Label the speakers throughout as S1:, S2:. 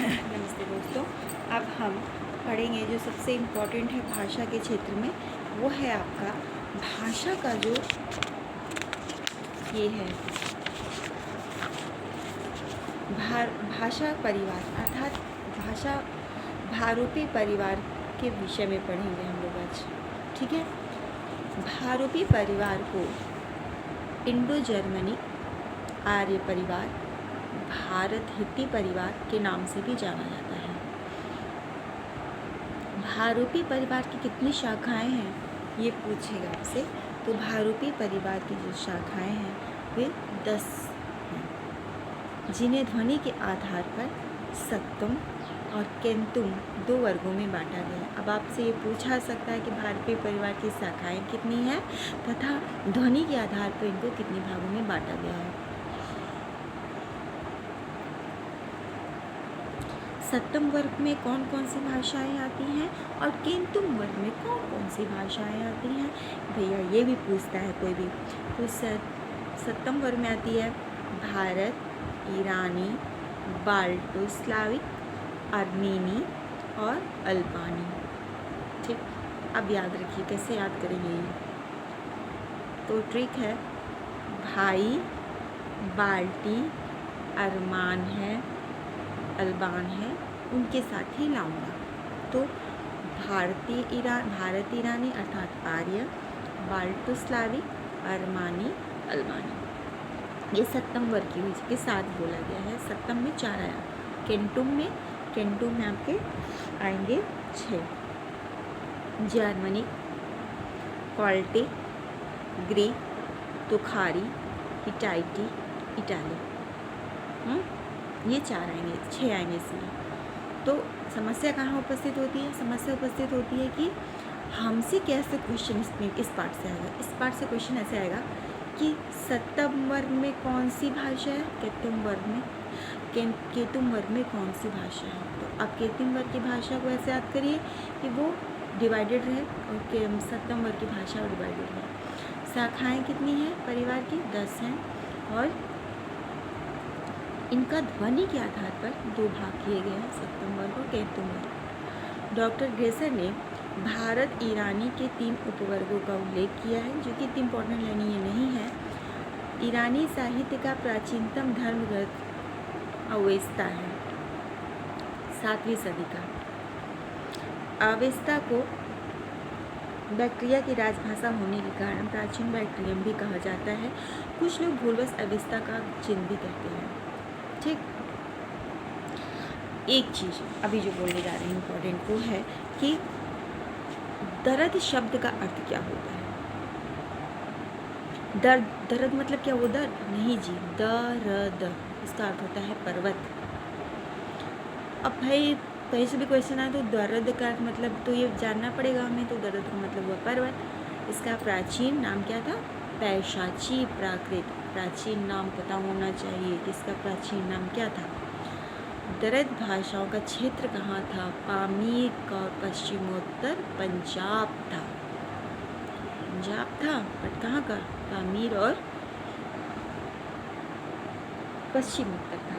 S1: नमस्ते दोस्तों। अब हम पढ़ेंगे जो सबसे इम्पोर्टेंट है भाषा के क्षेत्र में, वो है आपका भाषा का जो ये है भाषा परिवार, अर्थात भाषा भारूपी परिवार के विषय में पढ़ेंगे हम लोग आज। ठीक है। भारूपी परिवार को इंडो जर्मनी आर्य परिवार, भारत हित्ती परिवार के नाम से भी जाना जाता है। भारूपी परिवार की कितनी शाखाएं हैं ये पूछेगा आपसे, तो भारूपी परिवार की जो शाखाएं हैं वे 10 हैं, जिन्हें ध्वनि के आधार पर सत्तम और केंतुम 2 वर्गों में बांटा गया है। अब आपसे ये पूछा सकता है कि भारूपी परिवार की शाखाएं कितनी हैं तथा ध्वनि के आधार पर इनको कितने भागों में बांटा गया है। सत्तम वर्ग में कौन कौन सी भाषाएं आती हैं और केंतुम वर्ग में कौन कौन सी भाषाएं आती हैं, भैया ये भी पूछता है कोई भी। तो सत्तम वर्ग में आती है भारत, ईरानी, बाल्टोस्लाविक, आर्मीनी और अल्बानी। ठीक, अब याद रखिए कैसे याद करेंगे ये। तो ट्रिक है, भाई, बाल्टी, अरमान है, अल्बान है, उनके साथ ही लाऊंगा। तो भारत ईरानी अर्थात आर्य, बाल्टोस्लाविक, अरमानी, अल्बानी, ये सत्तम वर्ग की हुई के साथ बोला गया है। सत्तम में 4 आया। केंटुम में आपके आएंगे 6, जर्मनी, क्वाल्टी, ग्रीक, तुखारी, हिटाइटी, इटाली, ये 4 आएंगे, 6 आएंगे इसमें। तो समस्या कहाँ उपस्थित होती है? समस्या उपस्थित होती है कि हमसे कैसे क्वेश्चन इस पार्ट से आएगा। इस पार्ट से क्वेश्चन ऐसे आएगा कि सत्तम वर्ग में कौन सी भाषा है, केतुम वर्ग में कौन सी भाषा है। तो आप केतुम वर्ग की भाषा को ऐसे याद करिए कि वो डिवाइडेड रहे और सत्तम वर्ग की भाषा डिवाइडेड रहे। शाखाएँ कितनी हैं परिवार की? 10 हैं और इनका ध्वनि के आधार पर 2 भाग किए गए हैं, सत्तम वर्ग और केतुम वर्ग। डॉक्टर ग्रेसर ने भारत ईरानी के 3 उपवर्गों का उल्लेख किया है, जो कि इतनी इम्पोर्टेंट लाइन ये नहीं है। ईरानी साहित्य का प्राचीनतम धर्म ग्रंथ अवेस्ता है, 7वीं सदी का। अवेस्ता को बैक्ट्रिया की राजभाषा होने के कारण प्राचीन बैक्ट्रियम भी कहा जाता है। कुछ लोग भूलवश अवेस्ता का चिन्ह भी कहते हैं। ठीक, एक चीज़ अभी जो बोलने जा रहे हैं इम्पोर्टेंट, वो है कि दर्द शब्द का अर्थ क्या होता है। दर्द मतलब क्या? वो दर्द नहीं जी, दर्द इसका अर्थ होता है पर्वत। अब भाई कहीं से भी क्वेश्चन आए तो दर्द का अर्थ मतलब तो ये जानना पड़ेगा हमें। तो दर्द का मतलब हुआ पर्वत। इसका प्राचीन नाम क्या था? पैशाची प्राकृत। प्राचीन नाम पता होना चाहिए कि इसका प्राचीन नाम क्या था। दर्द भाषाओं का क्षेत्र कहाँ था? पामीर का पश्चिमोत्तर पंजाब था। बट कहाँ का? पामीर और पश्चिमोत्तर था।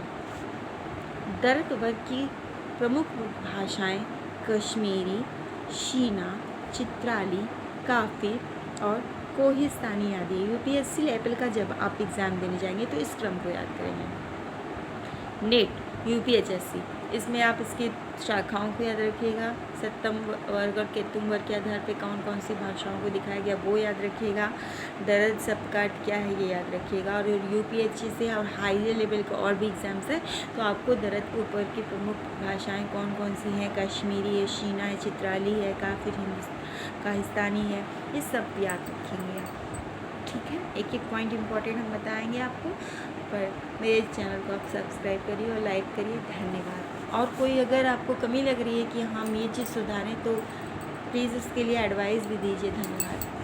S1: दर्द वर्ग की प्रमुख भाषाएं कश्मीरी, शीना, चित्राली, काफिर और कोहिस्तानी आदि। यूपीएससी लेवल का जब आप एग्ज़ाम देने जाएंगे तो इस क्रम को याद करेंगे। नेट यूपीएचएससी, इसमें आप इसकी शाखाओं को याद रखिएगा। सत्तम वर्ग और केतुम वर्ग के आधार पर कौन कौन सी भाषाओं को दिखाया गया वो याद रखिएगा। दर्द सबकाट क्या है ये याद रखिएगा। और यूपीएससी से और हाई लेवल का और भी एग्ज़ाम्स है तो आपको दर्द के ऊपर की प्रमुख भाषाएं कौन कौन सी हैं? कश्मीरी है, शीना है, चित्राली है, काफिर काहिस्तानी है, ये सब याद रखेंगे आप। ठीक है, एक एक पॉइंट इम्पोर्टेंट हम बताएंगे आपको। पर मेरे चैनल को आप सब्सक्राइब करिए और लाइक करिए। धन्यवाद। और कोई अगर आपको कमी लग रही है कि हम ये चीज़ सुधारें तो प्लीज़ उसके लिए एडवाइस भी दीजिए। धन्यवाद।